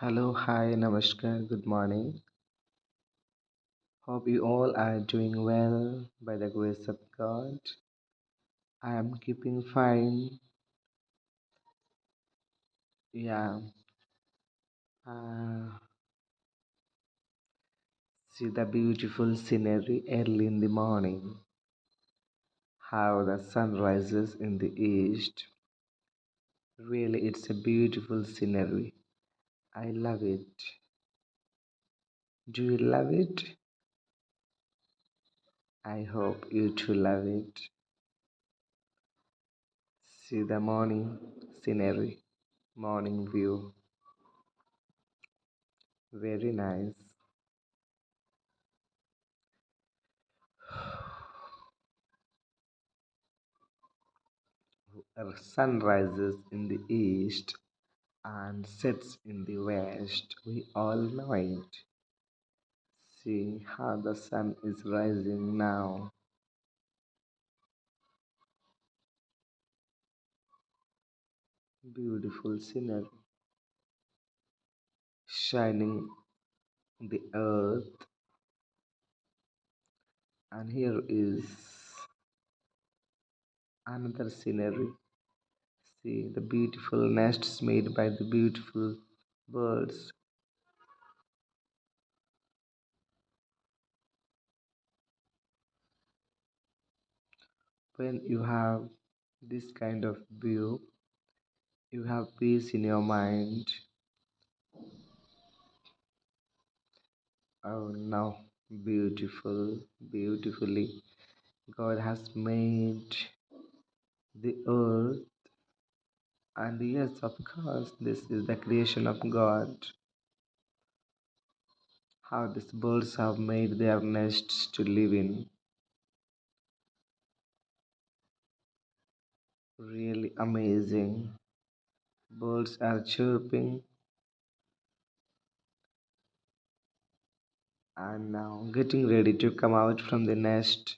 Hello, hi, namaskar, good morning. Hope you all are doing well by the grace of God. I am keeping fine. Yeah, uh, see the beautiful scenery early in the morning, how the sun rises in the east. Really, it's a beautiful scenery. I love it. Do you love it? I hope you too love it. See the morning scenery, morning view. Very nice. Sun rises in the east and sets in the west. We all know it. See how the sun is rising now. Beautiful scenery shining the earth. And here is another scenery. See the beautiful nests made by the beautiful birds. When you have this kind of view, you have peace in your mind. Oh no, beautiful, beautifully. God has made the earth, and yes, of course, this is the creation of God. How these birds have made their nests to live in. Really amazing. Birds are chirping and now getting ready to come out from the nest.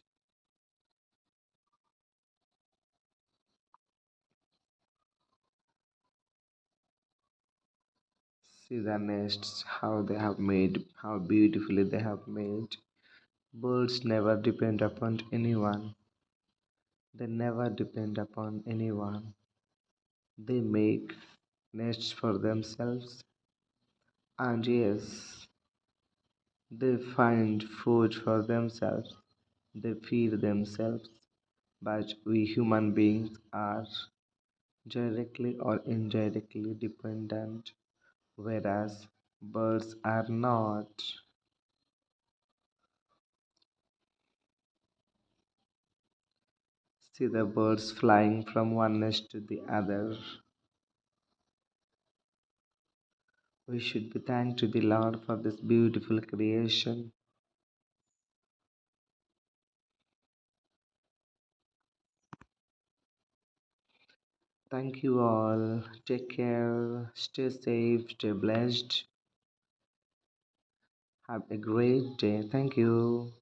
See the nests, how they have made, how beautifully they have made. Birds never depend upon anyone. They never depend upon anyone. They make nests for themselves, and yes, they find food for themselves. They feed themselves. But we human beings are directly or indirectly dependent, whereas birds are not. See the birds flying from one nest to the other. We should be thankful to the Lord for this beautiful creation. Thank you all. Take care. Stay safe. Stay blessed. Have a great day. Thank you.